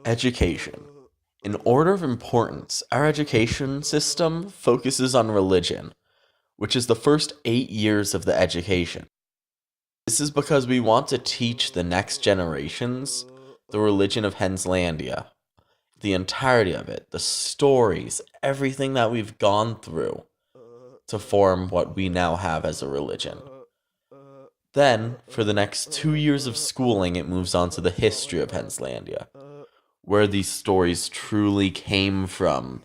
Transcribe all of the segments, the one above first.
Education. In order of importance, our education system focuses on religion, which is the first 8 years of the education. This is because we want to teach the next generations the religion of Henslandia, the entirety of it, the stories, everything that we've gone through to form what we now have as a religion. Then, for the next 2 years of schooling, it moves on to the history of Henslandia, where these stories truly came from,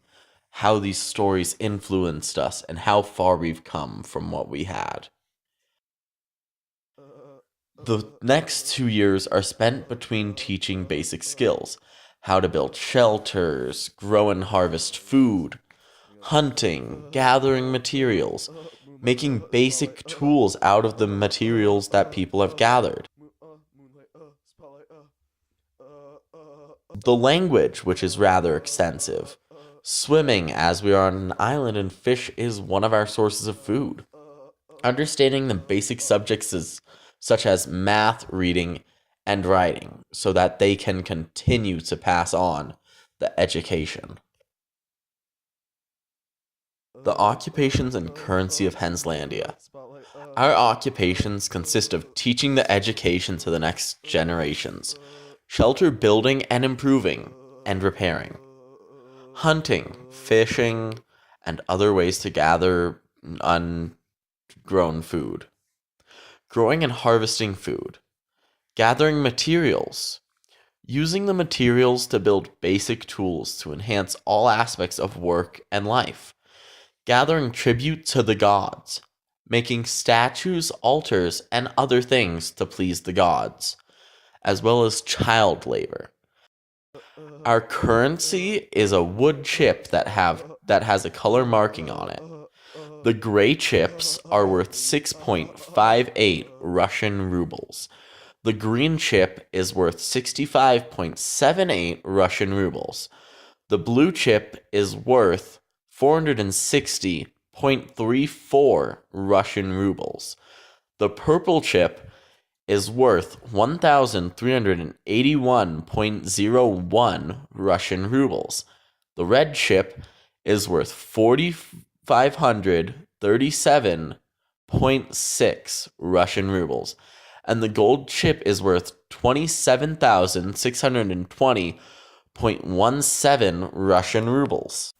how these stories influenced us, and how far we've come from what we had. The next 2 years are spent between teaching basic skills, how to build shelters, grow and harvest food, hunting, gathering materials, making basic tools out of the materials that people have gathered. The language, which is rather extensive. Swimming, as we are on an island and fish is one of our sources of food. Understanding the basic subjects such as math, reading, and writing, so that they can continue to pass on the education. The occupations and currency of Henslandia. Our occupations consist of teaching the education to the next generations, shelter building and improving, and repairing, hunting, fishing, and other ways to gather ungrown food, growing and harvesting food, gathering materials, using the materials to build basic tools to enhance all aspects of work and life, gathering tribute to the gods, making statues, altars, and other things to please the gods, as well as child labor. Our currency is a wood chip that has a color marking on it. The gray chips are worth 6.58 Russian rubles. The green chip is worth 65.78 Russian rubles. The blue chip is worth 460.34 Russian rubles. The purple chip is worth 1,381.01 Russian rubles. The red chip is worth 4,537.6 Russian rubles. And the gold chip is worth 27,620.17 Russian rubles.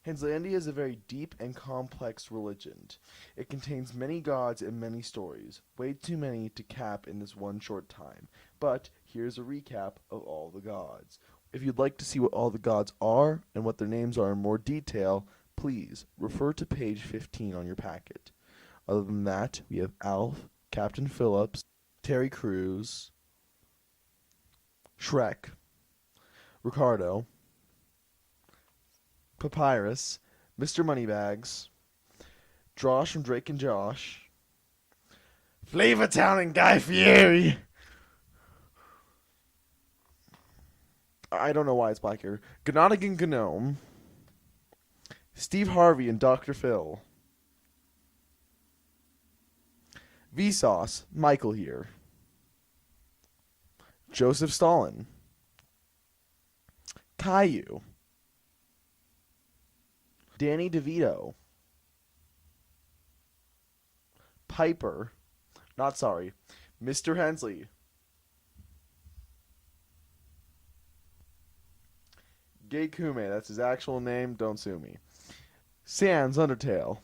Henslandia is a very deep and complex religion. It contains many gods and many stories, way too many to cap in this one short time. But here's a recap of all the gods. If you'd like to see what all the gods are and what their names are in more detail, please refer to page 15 on your packet. Other than that, we have Alf, Captain Phillips, Terry Crews, Shrek, Ricardo, Papyrus, Mr. Moneybags, Josh from Drake and Josh, Flavortown and Guy Fieri. I don't know why it's black here. Gnodigan Gnome, Steve Harvey and Dr. Phil, Vsauce, Michael here, Joseph Stalin, Caillou, Danny DeVito, Piper, Mr. Hensley, Gay Kume, that's his actual name, don't sue me, Sans Undertale,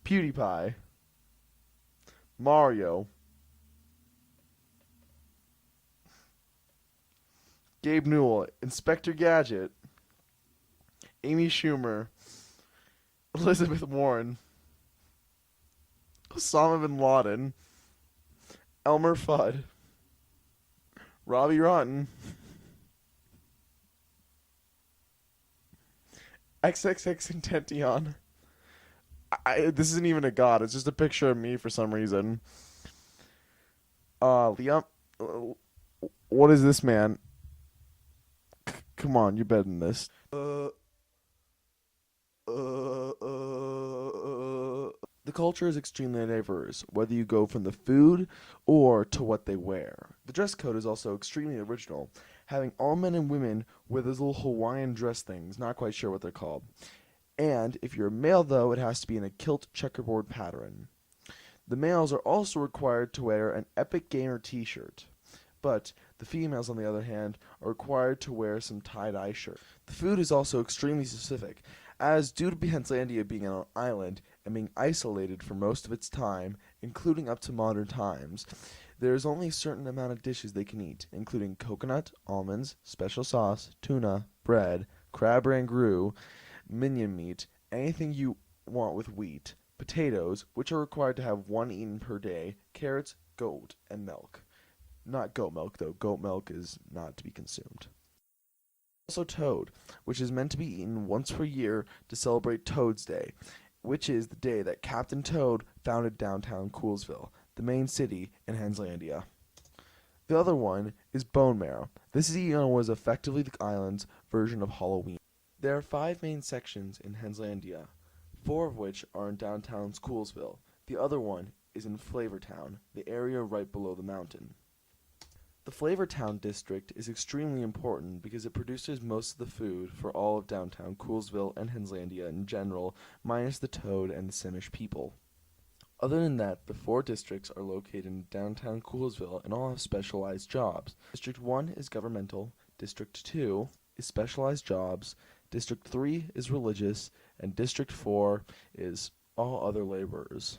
PewDiePie, Mario, Gabe Newell, Inspector Gadget, Amy Schumer, Elizabeth Warren, Osama bin Laden, Elmer Fudd, Robbie Rotten, XXX Tentacion. This isn't even a god. It's just a picture of me for some reason. Liam, what is this, man? Come on, you're better than this. The culture is extremely diverse, whether you go from the food or to what they wear. The dress code is also extremely original, having all men and women wear those little Hawaiian dress things, not quite sure what they're called. And if you're a male, though, it has to be in a kilt checkerboard pattern. The males are also required to wear an Epic Gamer t-shirt, but the females, on the other hand, are required to wear some tie-dye shirt. The food is also extremely specific, as due to Henslandia being an island and being isolated for most of its time, including up to modern times, there is only a certain amount of dishes they can eat, including coconut, almonds, special sauce, tuna, bread, crab rangoon, minion meat, anything you want with wheat, potatoes, which are required to have one eaten per day, carrots, goat, and milk. Not goat milk, though. Goat milk is not to be consumed. Also toad, which is meant to be eaten once per year to celebrate Toad's Day, which is the day that Captain Toad founded downtown Coolsville, the main city in Henslandia. The other one is bone marrow. This is eaten on what is effectively the island's version of Halloween. There are 5 main sections in Henslandia, 4 of which are in downtown Coolsville. The other one is in Flavortown, the area right below the mountain. The Flavortown district is extremely important because it produces most of the food for all of downtown Coolsville and Henslandia in general, minus the Toad and the Simish people. Other than that, the 4 districts are located in downtown Coolsville and all have specialized jobs. District 1 is governmental, District 2 is specialized jobs, District 3 is religious, and District 4 is all other laborers.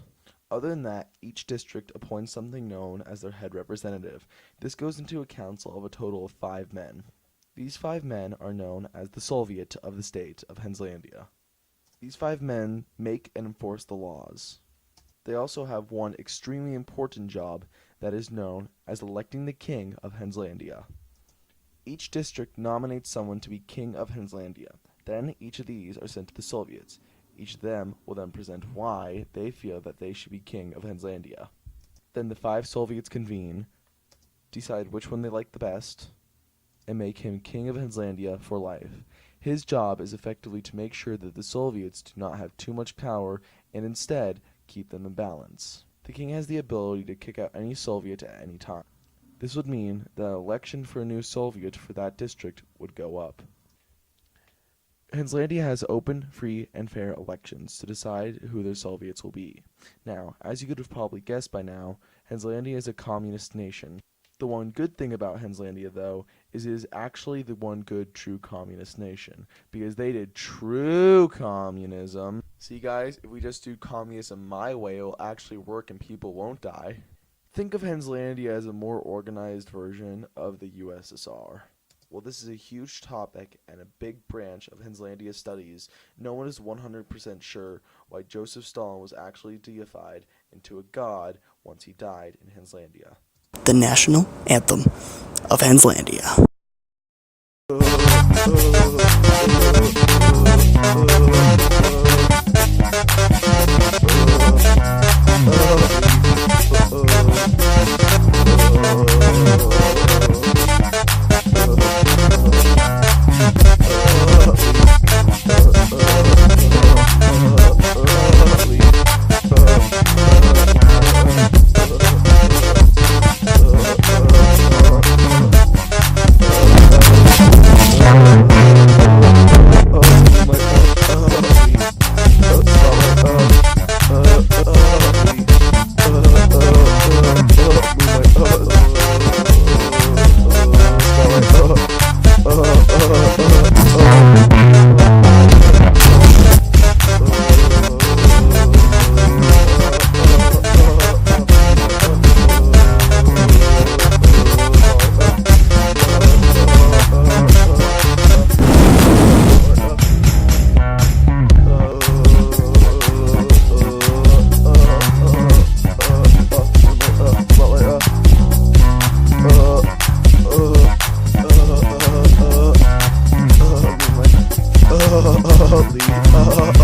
Other than that, each district appoints something known as their head representative. This goes into a council of a total of 5 men. These 5 men are known as the Soviet of the state of Henslandia. These 5 men make and enforce the laws. They also have one extremely important job that is known as electing the king of Henslandia. Each district nominates someone to be king of Henslandia. Then each of these are sent to the Soviets. Each of them will then present why they feel that they should be king of Henslandia. Then the 5 Soviets convene, decide which one they like the best, and make him king of Henslandia for life. His job is effectively to make sure that the Soviets do not have too much power and instead keep them in balance. The king has the ability to kick out any Soviet at any time. This would mean that an election for a new Soviet for that district would go up. Henslandia has open, free, and fair elections to decide who their Soviets will be. Now, as you could have probably guessed by now, Henslandia is a communist nation. The one good thing about Henslandia, though, is it is actually the one good true communist nation, because they did true communism. See guys, if we just do communism my way, it will actually work and people won't die. Think of Henslandia as a more organized version of the USSR. Well, this is a huge topic and a big branch of Henslandia studies. No one is 100% sure why Joseph Stalin was actually deified into a god once he died in Henslandia. The national anthem of Henslandia. Holy